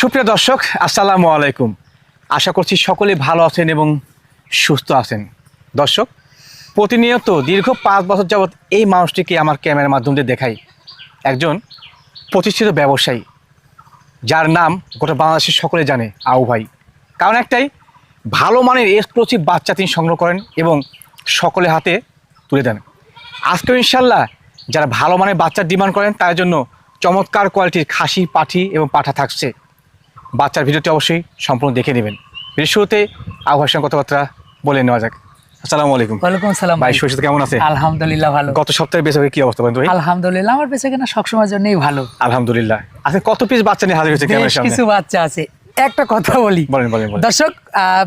সুপ্রিয় দর্শক, আসসালামু আলাইকুম। আশা করছি সকলেই ভালো আছেন এবং সুস্থ আছেন। দর্শক, প্রতিনিয়ত দীর্ঘ 5 বছর যাবৎ এই মানুষটিকে আমার ক্যামেরার মাধ্যমে দেখাই। একজন প্রতিষ্ঠিত ব্যবসায়ী, যার নাম গোটা বাংলাদেশের সকলে জানে, আউ ভাই। কারণ একটাই, ভালো মানের এক্সক্লুসিভ বাচ্চা তিনি সংগ্রহ করেন এবং সকলের হাতে তুলে দেন। আজকেও ইনশাল্লাহ যারা ভালো মানের বাচ্চার ডিমান্ড করেন তার জন্য চমৎকার কোয়ালিটির খাসি, পাঠি এবং পাঠা থাকছে। বাচ্চার ভিডিওটি অবশ্যই সম্পূর্ণ দেখে নেবেন। ভিডিওর শুরুতে আউ ভাইয়ের সঙ্গে কথাবার্তা বলে নেওয়া যাক। আসসালামু আলাইকুম। ওয়ালাইকুম আসসালাম ভাই। শরীর কেমন আছে? আলহামদুলিল্লাহ ভালো। গত সপ্তাহে বেচা কি অবস্থা বলেন ভাই? আলহামদুলিল্লাহ, আমার বেচাকেনা সবসময়ের জন্যই ভালো। আলহামদুলিল্লাহ। আচ্ছা, কত পিস বাচ্চা নিয়ে হাজির হয়েছে ক্যামেরার সামনে? কিছু বাচ্চা আছে। একটা কথা বলি, বলেন। দর্শক,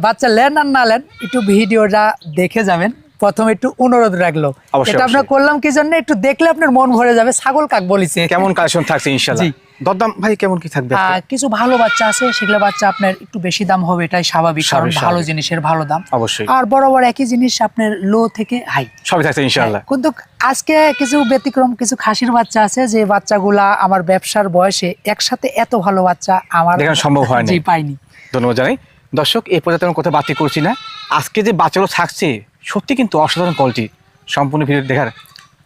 বাচ্চা লেন আর না লেন, একটু ভিডিওটা দেখে যাবেন। প্রথমে একটু অনুরোধ রাখলো, এটা আমরা করলাম কি জন্য, একটু দেখলে আপনার মন ভরে যাবে। ছাগল কাক বলিছে, কেমন কালেকশন থাকছে ইনশাআল্লাহ? দরদাম ভাই কেমন কি থাকবে? কিছু ভালো বাচ্চা আছে, সেগুলো বাচ্চা আপনার একটু বেশি দাম হবে, এটাই স্বাভাবিক, কারণ ভালো জিনিসের ভালো দাম অবশ্যই। আর বরাবর একই জিনিস আপনার লো থেকে হাই সবই থাকছে ইনশাআল্লাহ। কিন্তু আজকে কিছু ব্যতিক্রম, কিছু খাসির বাচ্চা আছে, যে বাচ্চাগুলা আমার ব্যবসার বয়সে একসাথে এত ভালো বাচ্চা আমার দেখানো সম্ভব হয়নি, পাইনি। ধন্যবাদ জানাই। দর্শক, এই পর্যায়ে তেমন কথা বাতিল করছি না। আজকে যে বাচ্চাগুলো থাকছে সত্যি কিন্তু অসাধারণ কোয়ালিটি। সম্পূর্ণ ভিডিও দেখার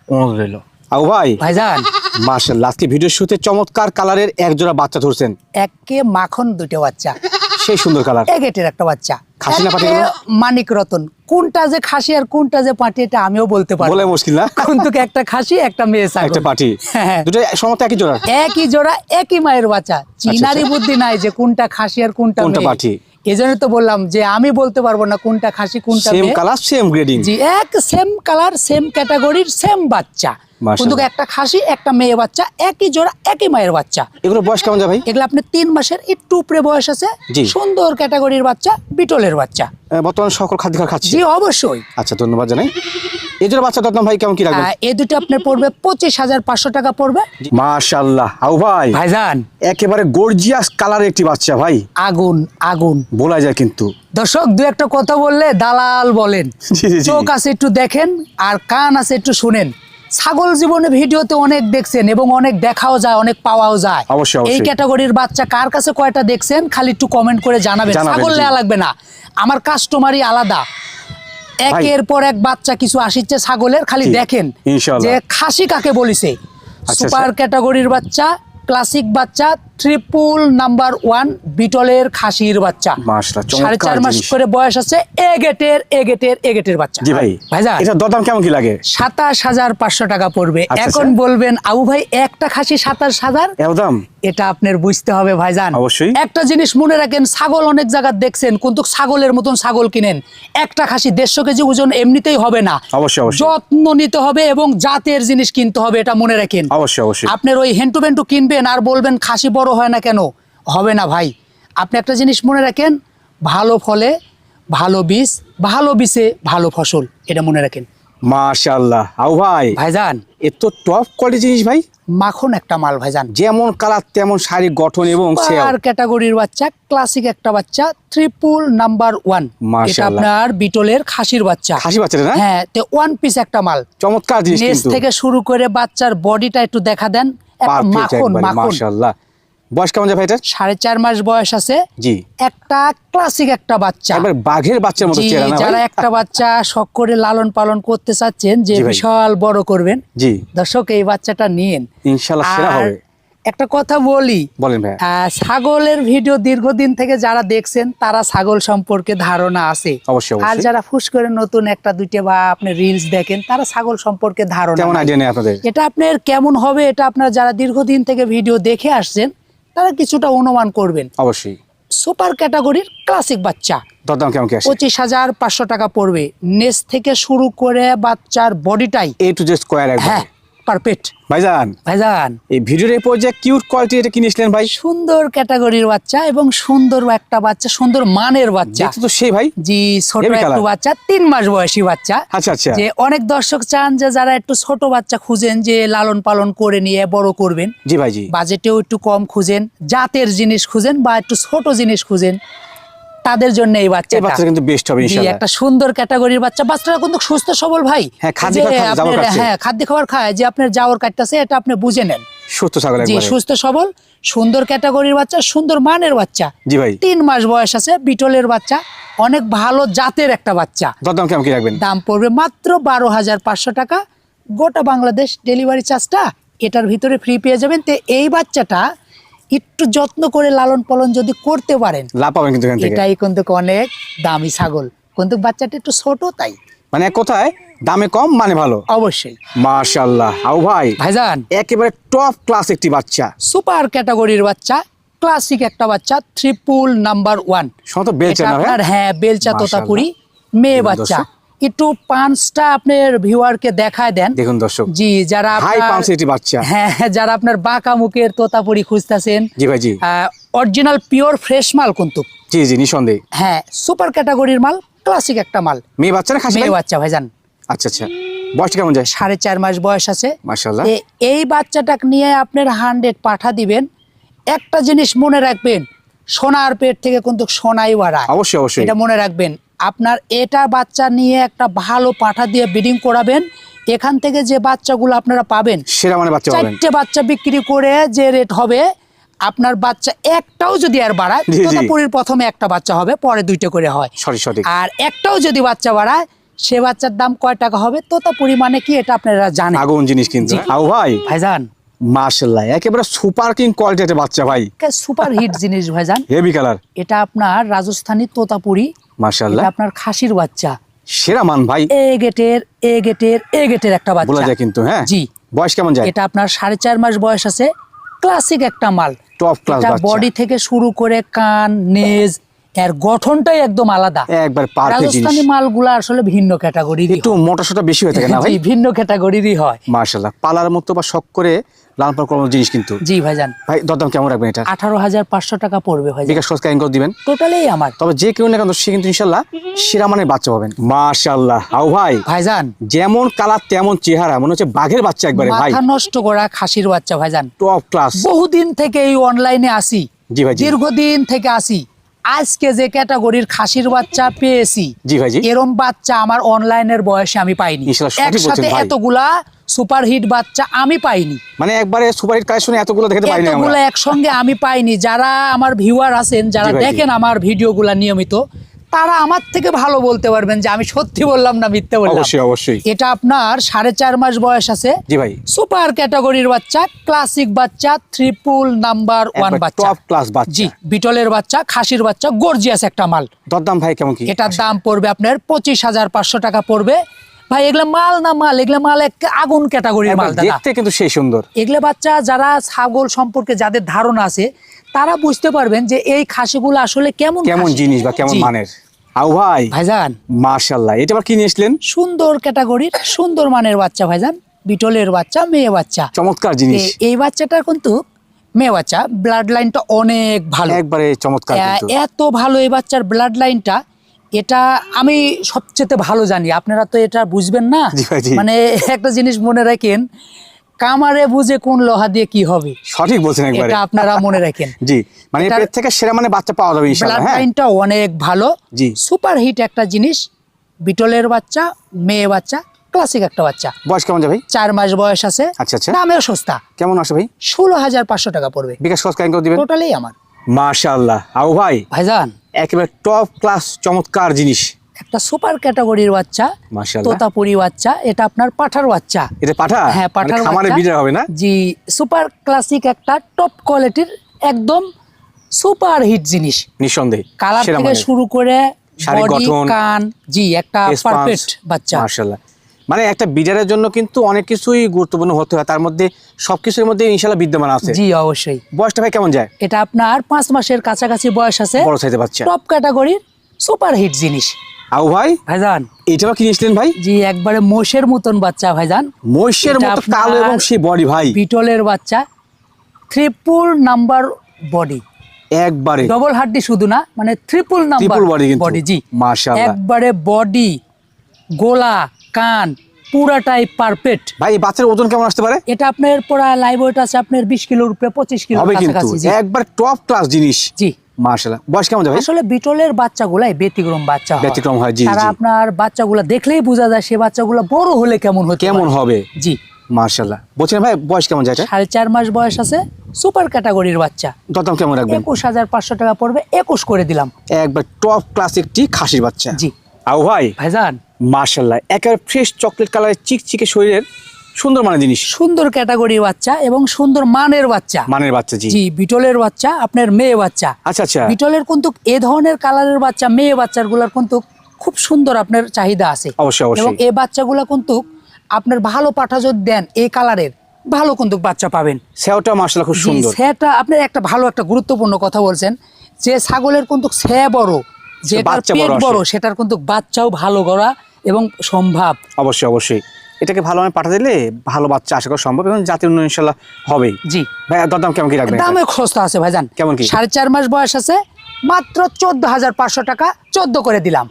অনুরোধ রইল। আউ ভাই, ভাইজান মাশাআল্লাহ, আজকে ভিডিওর শুরুতে চমৎকার কালারের এক জোড়া বাচ্চা ধরছেন। একে মাখন দুটো বাচ্চা, সেই সুন্দর কালার। এগেটের একটা বাচ্চা, খাসি না পাটি? মানিক রতন। কোনটা যে খাসি আর কোনটা যে পাটি এটা আমিও বলতে পারবো, বলে মুশকিল না। কিন্তু একটা খাসি একটা মেয়ে ছাগল, একটা পাটি, হ্যাঁ। দুটো সমস্ত একই জোড়া? একই জোড়া, একই মায়ের বাচ্চা। চিনারি বুদ্ধি নাই যে কোনটা খাসি আর কোনটা পাটি। এজন্য তো বললাম যে আমি বলতে পারবো না কোনটা খাসি কোনটা সেম কালার, সেম গ্রেডিং। জি, এক সেম কালার, সেম ক্যাটাগরির, সেম বাচ্চা, কিন্তু একটা খাসি একটা মেয়ে বাচ্চা, একই জোড়া, একই মায়ের বাচ্চা। এগুলো বয়স কেমন যায় ভাই? এগুলো আপনি 3 মাসের একটু উপরে বয়স আছে। সুন্দর ক্যাটাগরির বাচ্চা, বিটলের বাচ্চা। বর্তমানে সকল খাদ্য খাচ্ছে? জি অবশ্যই। আচ্ছা, ধন্যবাদ জানাই। এই জোড়া বাচ্চা দাম ভাই কেমন কি রাখবেন? এই দুটো আপনার পড়বে 25,500 টাকা পড়বে। মাশাআল্লাহ আউ ভাই, ভাইজান একেবারে গর্জিয়াস কালারের একটি বাচ্চা ভাই। আগুন আগুন বলা যায় কিন্তু। দর্শক, দু একটা কথা বললে দালাল বলেন। চোখ আছে একটু দেখেন আর কান আছে একটু শুনেন। ছাগল জীবনে ভিডিওতে অনেক দেখছেন এবং অনেক দেখাও যায়, অনেক পাওয়াও যায়। এই ক্যাটাগরির বাচ্চা কার কাছে কয়টা দেখছেন খালি একটু কমেন্ট করে জানাবেন। ছাগল নেওয়া লাগবে না, আমার কাস্টমারই আলাদা। একের পর এক বাচ্চা কিছু আসিচ্ছে ছাগলের, খালি দেখেন যে খাসি কাকে বলিছে। সুপার ক্যাটাগরির বাচ্চা, ক্লাসিক বাচ্চা, ট্রিপল নাম্বার 1 বিটলের খাসির বাচ্চা। 4.5 মাস করে বয়স আছে। এগেটের বাচ্চা। জি ভাই। ভাইজান, এটা দরদাম কেমন কি লাগে? 27,500 টাকা পড়বে। এখন বলবেন আউ ভাই একটা খাসি 27,000 দাম, এটা আপনার বুঝতে হবে ভাইজান। অবশ্যই একটা জিনিস মনে রাখেন, ছাগল অনেক জায়গা দেখছেন, কিন্তু ছাগলের মতন ছাগল কিনেন। একটা খাসি 150 কেজি ওজন এমনিতেই হবে না, অবশ্যই যত্ন নিতে হবে এবং জাতের জিনিস কিনতে হবে, এটা মনে রাখেন। অবশ্যই আপনার ওই হেন্টু বেন্টু কিনবেন আর বলবেন খাসি বড় হয় না কেন, হবে না ভাই। আপনি একটা জিনিস মনে রাখেন, ভালো ফলে ভালো বীজ, ভালো বীজে ভালো ফসল, এটা মনে রাখেন। মাশাআল্লাহ আউ ভাই, ভাইজান এত টপ কোয়ালিটি জিনিস ভাই। মাখন একটা মাল ভাইজান, যেমন কালার তেমন শারীরিক গঠন এবং সুপার ক্যাটাগরির বাচ্চা, ক্লাসিক একটা বাচ্চা, ট্রিপল নাম্বার 1। এটা আপনার বিটলের খাসির বাচ্চা। খাসি বাচ্চা না? হ্যাঁ, তো 1 পিস একটা মাল, চমৎকার জিনিস। নেজ থেকে শুরু করে বাচ্চার বডিটা একটু দেখা দেন। মাখন মাশাআল্লাহ। বয়স কেমন যায় ভাই? এটা 4.5 মাস বয়স আছে। জি, একটা ক্লাসিক একটা বাচ্চা, একবার বাঘের বাচ্চার মতো চেহারা না ভাই? যারা একটা বাচ্চা শখ করে লালন পালন করতে চাচ্ছেন, যে বিশাল বড় করবেন, জি দর্শক এই বাচ্চাটা নিয়েন, ইনশাআল্লাহ সেরা হবে। একটা কথা বলি, বলেন ভাই। ছাগলের ভিডিও দীর্ঘদিন থেকে যারা দেখছেন তারা ছাগল সম্পর্কে ধারণা আছে। আর যারা ফুস করে নতুন একটা দুইটা বা আপনি রিলস দেখেন, তারা ছাগল সম্পর্কে ধারণা কেমন আইডিয়া নেই আপনাদের। এটা আপনার কেমন হবে, এটা আপনারা যারা দীর্ঘদিন থেকে ভিডিও দেখে আসছেন তারা কিছুটা অনুমান করবেন। অবশ্যই সুপার ক্যাটাগরির ক্লাসিক বাচ্চা, দরদাম কেমন কি আসে? 25,500 টাকা পড়বে। নেস থেকে শুরু করে বাচ্চার বডিটাই এ টু জেড স্কয়ার একদম। হ্যাঁ, পারফেক্ট। ভাইজান এই ভিডিওর এই পর্যায়ে কিউট কোয়ালিটি এটা কিনেছিলেন ভাই? সুন্দর ক্যাটাগরির বাচ্চা এবং সুন্দর একটা বাচ্চা, সুন্দর মানের বাচ্চা। তো সেই ভাই, জি ছোট একটু বাচ্চা, 3 মাস বয়সী বাচ্চা। আচ্ছা আচ্ছা। যে অনেক দর্শক চান যে যারা একটু ছোট বাচ্চা খুঁজেন, যে লালন পালন করে নিয়ে বড় করবেন। জি ভাই, জি বাজেটেও একটু কম খুঁজেন, জাতের জিনিস খুঁজেন বা একটু ছোট জিনিস খুঁজেন, তাদের জন্য এই এই বাচ্চাটা বাচ্চাটা কিন্তু বেস্ট হবে জি, ইনশাআল্লাহ। একটা সুন্দর ক্যাটাগরির বাচ্চা। বাচ্চাটা কিন্তু সুস্থ সবল ভাই। হ্যাঁ, খাদ্য যে খাবার খায়, জাবর আপনার- খাচ্ছে। হ্যাঁ, খাদ্য খাবার খায়, যে আপনার জাওর কাটতেছে এটা আপনি বুঝে নেন। সুস্থ ছাগল জি, একবারে। সুস্থ সবল সুন্দর ক্যাটাগরির বাচ্চা, সুন্দর মানের বাচ্চা। জি ভাই, 3 মাস বয়স আছে, বিটলের বাচ্চা, অনেক ভালো জাতের একটা বাচ্চা। দরদাম কেমন কি রাখবেন? দাম পড়বে মাত্র 12,500 টাকা। গোটা বাংলাদেশ ডেলিভারি চার্জটা এটার ভিতরে ফ্রি পেয়ে যাবেন। তো এই বাচ্চাটা একটু যত্ন করে লালন পালন যদি করতে পারেন, লাভ পাবেন কিন্তু এখান থেকে। এটাই কিন্তু অনেক দামি ছাগল, কিন্তু বাচ্চাটা একটু ছোট, তাই মানে এক কথায় দামে কম মানে ভালো। অবশ্যই মাশাআল্লাহ। আউ ভাই, ভাইজান একেবারে টপ ক্লাস একটি বাচ্চা, সুপার ক্যাটাগরির বাচ্চা, ক্লাসিক একটা বাচ্চা, ট্রিপল নাম্বার 1। সম্ভবত বেলচা না? হ্যাঁ, বেলচা মাশাআল্লাহ। তোতাপুরি মেয়ে দেখুন বাচ্চা। দর্শক। একটু পাঁচটা আপনার ভিউয়ারকে দেখায় দেন। দেখুন দর্শক, জি, যারা হাই আপনার- পাঞ্চ একটি বাচ্চা। হ্যাঁ, যারা আপনার বাঁকা মুখের তোতাপুরি খুঁজতেছেন, জি ভাই, জি অরিজিনাল পিওর ফ্রেশ মাল কিন্তু। জি জি, নিঃসন্দেহে। হ্যাঁ, সুপার ক্যাটাগরির মাল, ক্লাসিক একটা মাল, মেয়ে বাচ্চা না খাসি ভাই? মেয়ে বাচ্চা ভাইজান। আচ্ছা আচ্ছা, বয়সটা কেমন যায়? 4.5 মাস বয়স আছে। মাশাআল্লাহ। এই বাচ্চাটাকে নিয়ে আপনার 100 পাঠা দিবেন। একটা জিনিস মনে রাখবেন, সোনার পেট থেকে কিন্তু সোনাই বাড়ায়। অবশ্যই অবশ্যই। এটা মনে রাখবেন। আপনার এটা বাচ্চা নিয়ে একটা ভালো পাঠা দিয়ে ব্রিডিং করাবেন, এখান থেকে যে বাচ্চাগুলো আপনারা পাবেন, সেরা মানে বাচ্চা পাবেন। 4টে বাচ্চা বিক্রি করে যে রেট হবে, আপনার বাচ্চা একটাও যদি আর বাড়ায়, জি, জি। তোতাপুরির প্রথমে একটা বাচ্চা হবে, পরে 2টে করে হয়। সঠিক সঠিক। আর একটাও যদি বাচ্চা বাড়ায়, সে বাচ্চার দাম কয় টাকা হবে? তোতাপুরি মানে কি এটা আপনারা জানেন আগুন জিনিস কিন্তু। জি। আউ ভাই, ভাইজান। মাশাআল্লাহ, একেবারে সুপার কিং কোয়ালিটি একটা বাচ্চা ভাই, সুপার হিট জিনিস ভাইজান। Heavy colour. এটা আপনার রাজস্থানী তোতাপুরি, মাশাআল্লাহ, এটা আপনার খাসির বাচ্চা। সেরা মান ভাই, এ গেটের একটা বলা বাচ্চা। যায় কিন্তু। হ্যাঁ, জি, বয়স কেমন যায়? এটা আপনার 4.5 মাস বয়স আছে, ক্লাসিক একটা মাল। টপ ক্লাস এটা বাচ্চা, বডি থেকে শুরু করে কান, নেজ, এর গঠনটাই একদম আলাদা। একবার পারফেক্ট জিনিস। রাজস্থানী মালগুলা আসলে ভিন্ন ক্যাটাগরির, একটু মোটা সোটা বেশি হয়ে থাকে না ভাই? ভিন্ন ক্যাটাগরিরই হয়। মাশাআল্লাহ, পালার মতো বা শখ করে লালন পালন করার জিনিস কিন্তু। জি ভাইজান। ভাই, দরদাম কেমন রাখবেন এটা? 18,500 টাকা পড়বে ভাইজান, বিকাশ খরচ কেন করে দিবেন? টোটালেই আমার। তবে যে কেউ না কেন সে কিন্তু ইনশাআল্লাহ সেরা মানের বাচ্চা পাবেন। মাশাআল্লাহ। আউ ভাই, ভাইজান যেমন কালার তেমন চেহারা, মনে হচ্ছে বাঘের বাচ্চা একবারে ভাই, মাথা নষ্ট করা খাসির বাচ্চা ভাইজান। Top class. বহুদিন থেকে এই অনলাইনে আসি, জি ভাই, জি। দীর্ঘদিন থেকে আসি। আজকে যে ক্যাটাগরির খাসির বাচ্চা পেয়েছি, জি ভাই, জি। এরম বাচ্চা আমার অনলাইনের বয়সে আমি পাইনি। ইনশাআল্লাহ সঠিক একসাথে বলছেন ভাই। এতগুলা সুপার হিট বাচ্চা আমি পাইনি, মানে একবারে সুপার হিট কালেকশনে এতগুলো দেখাতে পারিনি আমরা। এতগুলা একসঙ্গে আমি পাইনি। যারা আমার ভিউয়ার আছেন, যারা জি ভাই, জি। দেখেন আমার ভিডিওগুলা নিয়মিত, তারা আমার থেকে ভালো বলতে পারবেন যে আমি সত্যি বললাম না মিথ্যে বললাম। অবশ্যই অবশ্যই। এটা আপনার 4.5 মাস বয়স আছে, জি ভাই, সুপার ক্যাটাগরির বাচ্চা, ক্লাসিক বাচ্চা, ট্রিপল নাম্বার 1 বাচ্চা, টপ ক্লাস বাচ্চা। জি, বিটলের বাচ্চা, খাসির বাচ্চা, গর্জিয়াস একটা মাল। দরদাম ভাই কেমন কি? এটার দাম পড়বে আপনার 25,500 টাকা পড়বে। ভাই, এগুলা মাল না মাল, এগুলা মাল এক আগুন ক্যাটাগরির মাল একবার দাদা। দেখতে কিন্তু সেই সুন্দর। এগুলা বাচ্চা যারা ছাগল সম্পর্কে যাদের ধারণা আছে, তারা বুঝতে পারবেন যে এই খাসিগুলো আসলে কেমন কেমন খাসি। জিনিস বা কেমন জি, মানের। আউ ভাই, ভাইজান মাশাআল্লাহ, এটা আবার কি নিয়ে আসলেন? সুন্দর ক্যাটাগরির সুন্দর মানের বাচ্চা ভাইজান, বিটলের বাচ্চা, মেয়ে বাচ্চা। চমৎকার জিনিস, এই বাচ্চাটা কিন্তু মেয়ে বাচ্চা, ব্লাড লাইনটা অনেক ভালো, একবারে চমৎকার কিন্তু। এত ভালো এই বাচ্চার ব্লাড লাইনটা। এটা আমি সবচেয়ে ভালো জানি, আপনারা তো এটা বুঝবেন না। জি ভাই, জি। মানে একটা জিনিস মনে রাখেন, কামারে বুঝে কোন লোহা দিয়ে কি হবে, সঠিক বলছেন একবারে। এটা আপনারা মনে রাখেন। জি, মানে এটার- পেট থেকে সেরা মানে বাচ্চা পাওয়া যাবে ইনশাআল্লাহ। ব্লাড হ্যাঁ, লাইনটা অনেক ভালো, জি। সুপার হিট একটা জিনিস। বিটলের বাচ্চা, মেয়ে বাচ্চা, ক্লাসিক একটা বাচ্চা, বয়স কেমন যাবে ভাই? 4 মাস বয়স আছে। আচ্ছা আচ্ছা, দামেও সস্তা, কেমন আসে ভাই? 16,500 টাকা পড়বে, বিকাশ খরচ কেন করে দিবেন? টোটালি আমার। মাশাআল্লাহ। আউ ভাই, ভাইজান একেবারে টপ ক্লাস চমৎকার জিনিস। একটা সুপার ক্যাটাগরির বাচ্চা, মাশাআল্লাহ। তোতাপুরি বাচ্চা, এটা আপনার পাঠার বাচ্চা। এটা পাঠা? হ্যাঁ, মানে পাঠার খামারে বাচ্চা। বিডার হবে না? জি, সুপার ক্লাসিক একটা টপ কোয়ালিটির একদম সুপার হিট জিনিস। নিঃসন্দেহে কালার সেরা থেকে মানের। শুরু করে শারীরিক বডি, গঠন, কান, জি, একটা রেসপন্স, পারফেক্ট বাচ্চা। মাশাআল্লাহ। মানে একটা বিডারের জন্য কিন্তু অনেক কিছুই গুরুত্বপূর্ণ হতে হয়, তার মধ্যে সবকিছুর মধ্যে ইনশাআল্লাহ বিদ্যমান আছে। জি, অবশ্যই। বয়সটা ভাই কেমন যায়? এটা আপনার 5 মাসের কাছাকাছি বয়স আছে, বড় সাইজের বাচ্চা। টপ ক্যাটাগরির সুপার হিট জিনিস। আউ ভাই, ভাইজান এটাও কি নিয়েছিলেন ভাই? জি, একবারে মোষের মতন বাচ্চা ভাইজান, মহিষের এটা মতো আপনার কালো এবং সেই বডি ভাই, বিটলের বাচ্চা, ট্রিপল নাম্বার বডি, একবারে ডবল হাড্ডি শুধু না, মানে ট্রিপল নাম্বার Triple body কিন্তু। বডি। জি, মাশাআল্লাহ। একবারে বডি, গোলা, কান পুরাটাই পারফেক্ট। ভাই, এই বাচ্চার ওজন কেমন আসতে পারে? এটা আপনার পুরা লাইভ ওয়েট আছে আপনার 20 কিলোর উপরে, 25 কিলোর হবে কিন্তু, কাছাকাছি। জি, একবার টপ ক্লাস জিনিস। জি, মাশাআল্লাহ। বয়স কেমন যাবে? আসলে বিটলের বাচ্চাগুলাই ব্যতিক্রম বাচ্চা হয়। ব্যতিক্রম হয়, জি তারা জি। আপনার বাচ্চাগুলা দেখলেই বোঝা যায় সে বাচ্চাগুলা বড় হলে কেমন হতে কেমন পারে। হবে? জি। মাশাআল্লাহ। বলছেন ভাই বয়স কেমন যায় এটা? 4.5 মাস বয়স আছে, সুপার ক্যাটাগরির বাচ্চা। দরদাম কেমন রাখবেন? 21,500 টাকা পড়বে, 21 করে দিলাম। একবার টপ ক্লাস একটি খাসির বাচ্চা। জি আও ভাই ভাইজান, মাশাআল্লাহ, একেবারে ফ্রেশ চকলেট কালারের চিকচিকে শরীরের সুন্দর মানের জিনিস, সুন্দর ক্যাটাগরির বাচ্চা এবং সুন্দর মানের বাচ্চা। মানের বাচ্চা। জি জি, বিটলের বাচ্চা আপনার মেয়ে বাচ্চা। আচ্ছা আচ্ছা। বিটলের কিন্তু এ ধরনের কালারের বাচ্চা মেয়ে বাচ্চাগুলোর কিন্তু খুব সুন্দর আপনার চাহিদা আছে। অবশ্যই অবশ্যই। এবং এই বাচ্চাগুলো কিন্তু আপনার ভালো পাঠা যদি দেন এই কালারের ভালো কিন্তু বাচ্চা পাবেন। সেওটা মাশাআল্লাহ খুব জি, সুন্দর। সেটা আপনার একটা ভালো একটা গুরুত্বপূর্ণ কথা বলছেন যে ছাগলের কিন্তু সে বড়, যেটার বাচ্চা পেট বড় আসে। বড় সেটার কিন্তু বাচ্চাও ভালো গড়া এবং সম্ভব। অবশ্যই অবশ্যই। এটাকে ভালো মানে পাঠা দিলে ভালো বাচ্চা আশা করা সম্ভব এবং জাতির উন্নয়ন ইনশাআল্লাহ হবেই। জি, ভাই দরদাম কেমন কি রাখবেন? দামে খরচা আছে ভাইজান। কেমন কি? 4.5 মাস বয়স আছে, মাত্র 14,500 টাকা, 14 করে দিলাম।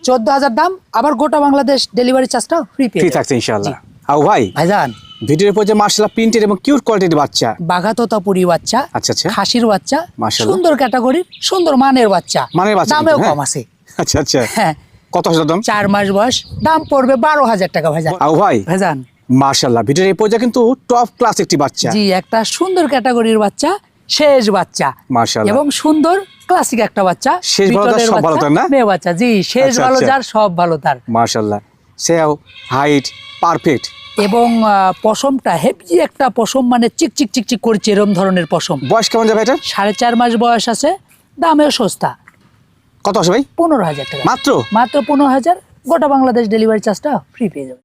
14,000 দাম, আবার গোটা বাংলাদেশ ডেলিভারি চার্জটা ফ্রি ফ্রি থাকছে ইনশাআল্লাহ। আও ভাই ভাইজান, ভিডিওর উপর যে মাশাআল্লাহ প্রিন্টেড এবং কিউট কোয়ালিটির বাচ্চা। বাঘাতোতাপুরি বাচ্চা, আচ্ছা আচ্ছা। খাসির বাচ্চা, মাশাআল্লাহ। সুন্দর ক্যাটাগরির সুন্দর মানের বাচ্চা। মানের বাচ্চা দামেও কিন্তু, হ্যাঁ? কম আছে। আচ্ছা আচ্ছা। হ্যাঁ, কত হাজার দাম? 4 মাস বয়স, দাম পড়বে 12,000 টাকা ভাইজান। আও ভাই ভাইজান, মাশাআল্লাহ, ভিডিওর এই পর্যায়ে কিন্তু টপ ক্লাস একটি বাচ্চা। জি, একটা সুন্দর ক্যাটাগরির বাচ্চা, শেষ বাচ্চা মাশাআল্লাহ। এবং সুন্দর ক্লাসিক একটা বাচ্চা। শেষ ভালো তার, বিটলের সব ভালো বাচ্চা, তার না? মেয়ে বাচ্চা। জি, শেষ আচ্ছা, ভালো আচ্ছা। যার সব ভালো তার। মাশাআল্লাহ, সেও হাইট পারফেক্ট এবং পশমটা হেভি একটা পশম, মানে চিকচিক চিকচিক করছে এরকম ধরনের পশম। বয়স কেমন যাবে এটা? 4.5 মাস বয়স আছে, দামেও সস্তা, কত আসে ভাই? 15,000 টাকা। মাত্র? মাত্র 15,000, গোটা বাংলাদেশ ডেলিভারি চার্জটা ফ্রি পেয়ে যাবে।